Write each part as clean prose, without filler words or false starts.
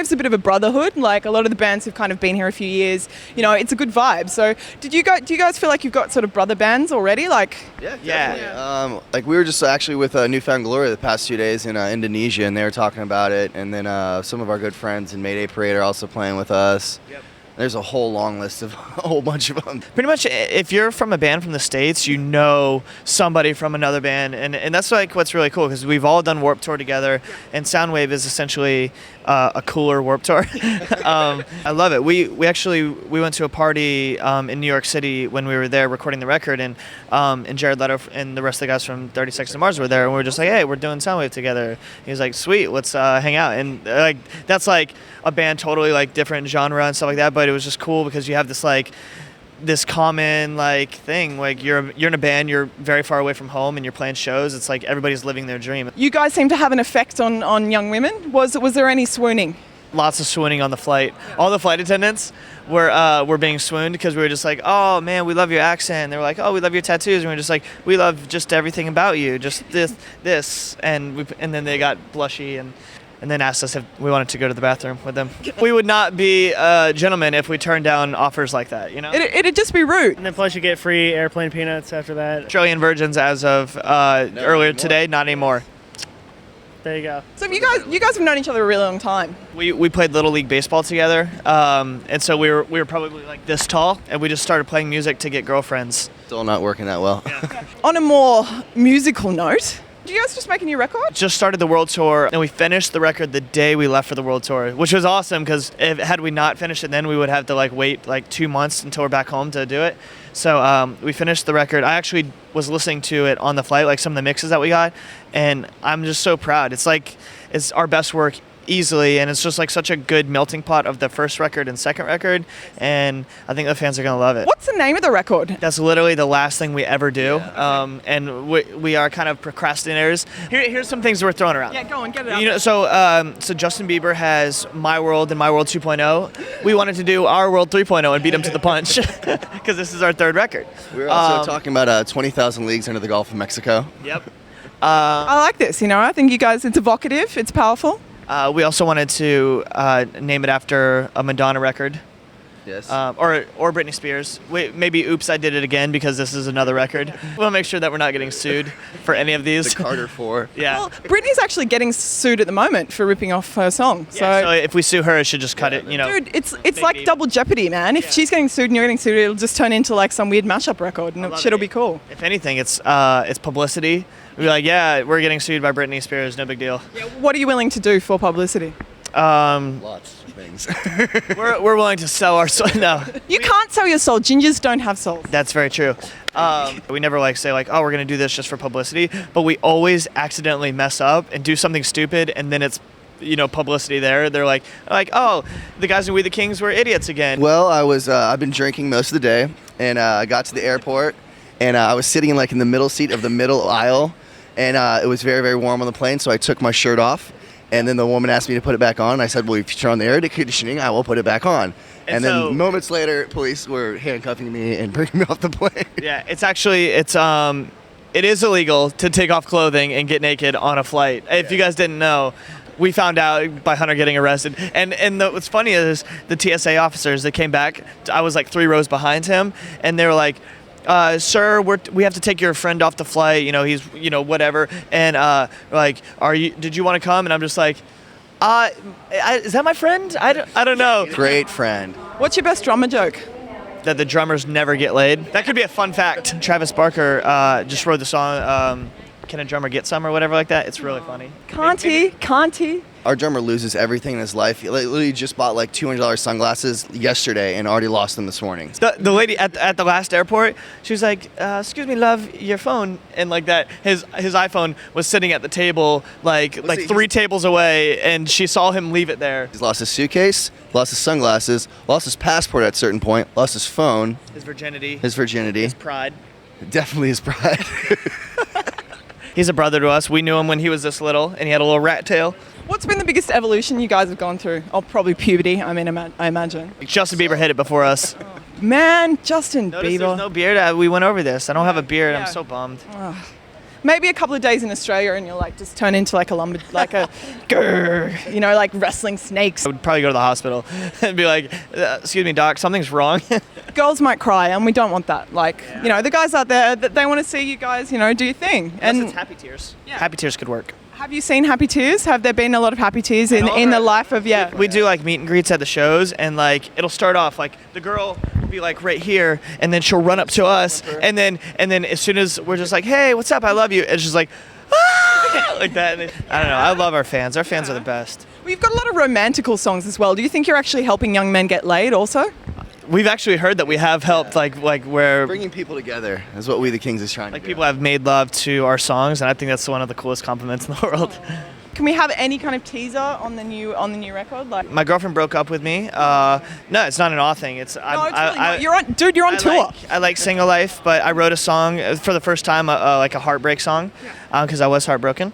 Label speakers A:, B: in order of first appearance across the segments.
A: Soundwave's a bit of a brotherhood. Like a lot of the bands who've kind of been here a few years, you know, it's a good vibe. So do you guys feel like you've got sort of brother bands already? Like,
B: Yeah. Like we were just actually with Newfound Glory the past 2 days in Indonesia, and they were talking about it. And then some of our good friends in Mayday Parade are also playing with us. Yep. There's a whole long list of a whole bunch of them.
C: Pretty much, if you're from a band from the States, you know somebody from another band, and that's like what's really cool, because we've all done Warped Tour together, and Soundwave is essentially a cooler Warped Tour. I love it. We went to a party in New York City when we were there recording the record, and Jared Leto and the rest of the guys from 30 Seconds to Mars were there, and we were just like, hey, we're doing Soundwave together. He was like, sweet, let's hang out, and like that's like a band totally like different genre and stuff like that, but it was just cool because you have this like this common like thing, like you're in a band, you're very far away from home and you're playing shows. It's like everybody's living their dream.
A: you guys seem to have an effect on young women. Was there any swooning?
C: Lots of swooning on the flight. All the flight attendants were being swooned because we were just like, oh man, we love your accent. And they were like, oh, we love your tattoos. And we were just like, we love just everything about you, just this, and then they got blushy and then asked us if we wanted to go to the bathroom with them. We would not be gentlemen if we turned down offers like that, you know?
A: It'd just be rude.
D: And then plus you get free airplane peanuts after that.
C: Australian virgins as of earlier today, not anymore.
D: There you go.
A: So you guys have known each other a really long time.
C: We played Little League Baseball together, and so we were probably like this tall, and we just started playing music to get girlfriends.
B: Still not working that well.
A: On a more musical note, did you guys just make a new record?
C: Just started the world tour, and we finished the record the day we left for the world tour, which was awesome because had we not finished it, then we would have to like wait like 2 months until we're back home to do it. So we finished the record. I actually was listening to it on the flight, like some of the mixes that we got, and I'm just so proud. It's like it's our best work easily, and it's just like such a good melting pot of the first record and second record, and I think the fans are gonna love it.
A: What's the name of the record?
C: That's literally the last thing we ever do, and we are kind of procrastinators. Here's some things we're throwing around.
A: Yeah, go on, get it out.
C: You know, so Justin Bieber has My World and My World 2.0. We wanted to do Our World 3.0 and beat him to the punch because this is our third record.
B: We were also talking about 20,000 Leagues Under the Gulf of Mexico.
C: Yep.
A: I like this. You know, I think you guys. It's evocative. It's powerful.
C: We also wanted to name it after a Madonna record.
B: Yes.
C: Or Britney Spears. Maybe Oops, I Did It Again, because this is another record. We'll make sure that we're not getting sued for any of these.
B: The Carter 4.
C: Yeah.
A: Well, Britney's actually getting sued at the moment for ripping off her song.
C: So if we sue her, it should just cut it, you know.
A: Dude, it's like double jeopardy, man. If she's getting sued and you're getting sued, it'll just turn into like some weird mashup record, and shit'll be cool.
C: If anything, it's publicity. We'd be like, yeah, we're getting sued by Britney Spears, no big deal.
A: Yeah, what are you willing to do for publicity?
B: Lots of things.
C: We're willing to sell our soul. No.
A: You can't sell your soul. Gingers don't have souls.
C: That's very true. We never like say like, oh, we're going to do this just for publicity, but we always accidentally mess up and do something stupid, and then it's, you know, publicity there. They're like, oh, the guys in We the Kings were idiots again.
B: Well, I've been drinking most of the day, and I got to the airport, and I was sitting like in the middle seat of the middle aisle, and it was very, very warm on the plane, so I took my shirt off, and then the woman asked me to put it back on, and I said, well, if you turn on the air conditioning, I will put it back on. And then moments later, police were handcuffing me and bringing me off the plane. Yeah,
C: it is illegal to take off clothing and get naked on a flight. If you guys didn't know, we found out by Hunter getting arrested. And what's funny is the TSA officers that came back, I was like 3 rows behind him, and they were like, sir, we have to take your friend off the flight. You know, he's, you know, whatever. And like, did you want to come? And I'm just like, is that my friend? I don't know.
B: Great friend.
A: What's your best drummer joke?
C: That the drummers never get laid. That could be a fun fact. Travis Barker just wrote the song, Can a Drummer Get Some, or whatever like that. It's really funny.
A: Can't he?
B: Our drummer loses everything in his life. He literally just bought like $200 sunglasses yesterday and already lost them this morning.
C: The lady at the last airport, she was like, excuse me, love, your phone. And like that, his iPhone was sitting at the table like 3 tables away, and she saw him leave it there.
B: He's lost his suitcase, lost his sunglasses, lost his passport at a certain point, lost his phone.
C: His virginity.
B: His
C: pride.
B: Definitely his pride.
C: He's a brother to us. We knew him when he was this little, and he had a little rat tail.
A: What's been the biggest evolution you guys have gone through? Oh, probably puberty, I mean, I imagine.
C: Justin Bieber hit it before us.
A: Man, Justin
C: Notice
A: Bieber.
C: There's no beard. We went over this. I don't have a beard.
A: Yeah.
C: I'm so bummed.
A: maybe a couple of days in Australia and you'll like just turn into like a grrr, you know, like wrestling snakes.
C: I would probably go to the hospital and be like, excuse me, doc, something's wrong.
A: Girls might cry and we don't want that. Like, you know, the guys out there, they want to see you guys, you know, do your thing.
C: And it's happy tears.
A: Yeah.
C: Happy tears could work.
A: Have you seen happy tears? Have there been a lot of happy tears in the life of,
C: We do like meet and greets at the shows, and like it'll start off like the girl will be like right here, and then she'll run up to us, and then as soon as we're just like, hey, what's up? I love you. And she's like, ah! Like that. And I don't know. I love our fans. Our fans are the best.
A: We've got a lot of romantical songs as well. Do you think you're actually helping young men get laid also?
C: We've actually heard that we have helped, like where
B: Bringing people together is what We the Kings is trying to do.
C: people have made love to our songs, and I think that's one of the coolest compliments in the world.
A: Can we have any kind of teaser on the new record? Like,
C: My girlfriend broke up with me. No, it's not an awe thing. It's
A: no, it's really not. You're on tour.
C: I like Single Life, but I wrote a song for the first time, like a heartbreak song, because I was heartbroken,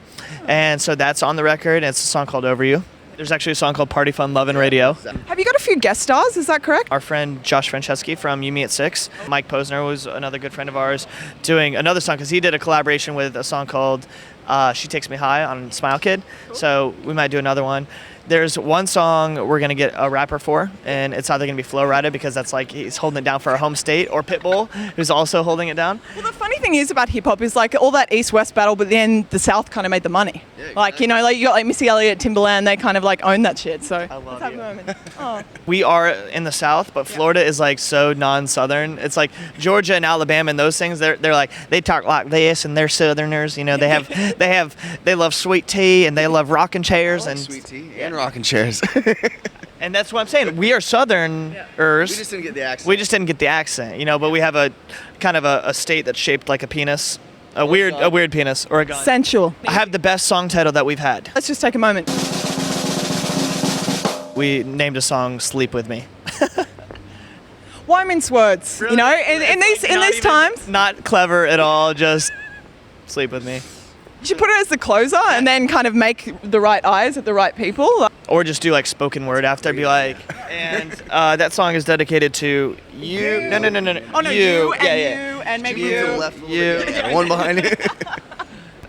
C: and so that's on the record. And it's a song called Over You. There's actually a song called Party Fun Love and Radio.
A: Have you got a few guest stars? Is that correct?
C: Our friend Josh Franceschi from You Me at 6. Mike Posner was another good friend of ours doing another song because he did a collaboration with a song called She Takes Me High on Smile Kid. Cool. So we might do another one. There's one song we're going to get a rapper for, and it's either going to be Flo Rida because that's like he's holding it down for our home state, or Pitbull, who's also holding it down.
A: Well, the funny thing is about hip-hop is like all that East-West battle, but then the South kind of made the money. Yeah, exactly. Like, you know, like you got like Missy Elliott, Timbaland, they kind of like own that shit. So
C: I love
A: let's have a moment. Oh.
C: We are in the South, but Florida is like so non-Southern. It's like Georgia and Alabama and those things. They're like they talk like this, and they're Southerners. You know, they love sweet tea and they love rocking chairs and
B: sweet tea and rocking chairs.
C: And that's what I'm saying. We are Southerners.
B: We just didn't get the accent.
C: We just didn't get the accent, you know. But we have a kind of a state that's shaped like a penis, a weird penis or a gun.
A: Sensual.
C: I have the best song title that we've had.
A: Let's just take a moment.
C: We named a song "Sleep with Me."
A: Why mince words?
C: Really?
A: You know, in these times,
C: not clever at all. Just sleep with me.
A: you should put it as the closer and then kind of make the right eyes at the right people.
C: Or just do like spoken word after, be like, and that song is dedicated to you. No.
A: Oh no, you and you and maybe you.
B: To the left one behind you.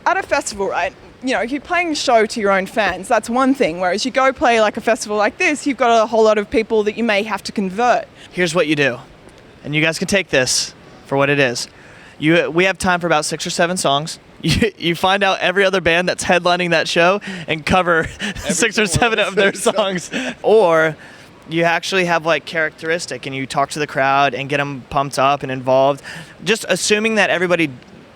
A: At a festival, right? You know, if you're playing a show to your own fans, that's one thing. Whereas you go play like a festival like this, you've got a whole lot of people that you may have to convert.
C: Here's what you do, and you guys can take this for what it is. We have time for about 6 or 7 songs. You find out every other band that's headlining that show and cover 6 or 7 of their songs. Or you actually have like characteristic and you talk to the crowd and get them pumped up and involved. Just assuming that everybody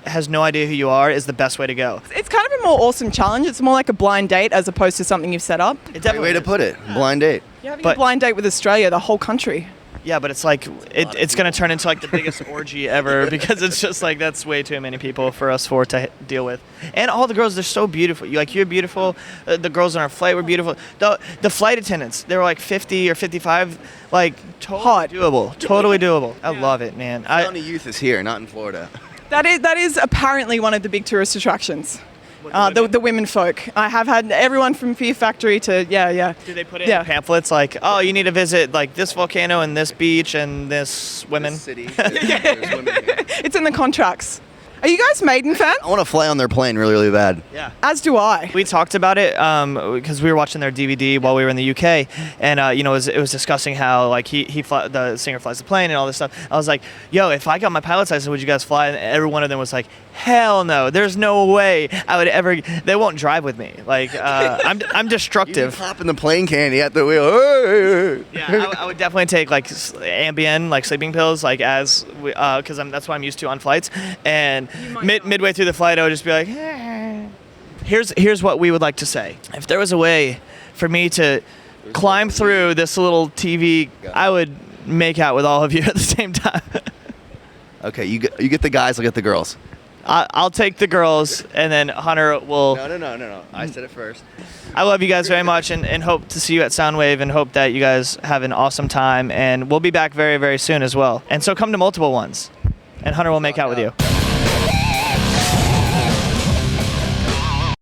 C: has no idea who you are is the best way to go.
A: It's kind of a more awesome challenge. It's more like a blind date as opposed to something you've set up.
B: Great way to put it. Blind date.
A: You're having a blind date with Australia, the whole country.
C: Yeah, but it's like it's going to turn into like the biggest orgy ever because it's just like that's way too many people for us four to deal with. And all the girls, they're so beautiful. You're beautiful. The girls on our flight were beautiful. The flight attendants, they were like 50 or 55, like totally doable. Totally doable. I love it, man.
B: County Youth is here, not in Florida.
A: That is apparently one of the big tourist attractions. The women folk. I have had everyone from Fear Factory to yeah.
C: Do they put in pamphlets like, oh, you need to visit like this volcano and this beach and this women?
B: This city. There's women here.
A: It's in the contracts. Are you guys Maiden fans?
B: I want to fly on their plane really, really bad.
C: Yeah.
A: As do I.
C: We talked about it because we were watching their DVD while we were in the UK, and it was discussing how like the singer flies the plane and all this stuff. I was like, yo, if I got my pilot's license, would you guys fly? And every one of them was like, hell no, there's no way I would ever. They won't drive with me. Like I'm destructive.
B: You hop in the plane candy at the wheel.
C: Yeah, I would definitely take like Ambien, like sleeping pills, like because that's what I'm used to on flights. And midway through the flight, I would just be like, here's what we would like to say. If there was a way for me to climb through this little TV, I would make out with all of you at the same time.
B: Okay, you get the guys, I'll get the girls.
C: I'll take the girls, and then Hunter will...
B: No. I said it first.
C: I love you guys very much and hope to see you at Soundwave and hope that you guys have an awesome time. And we'll be back very, very soon as well. And so come to multiple ones, and Hunter will make out with you.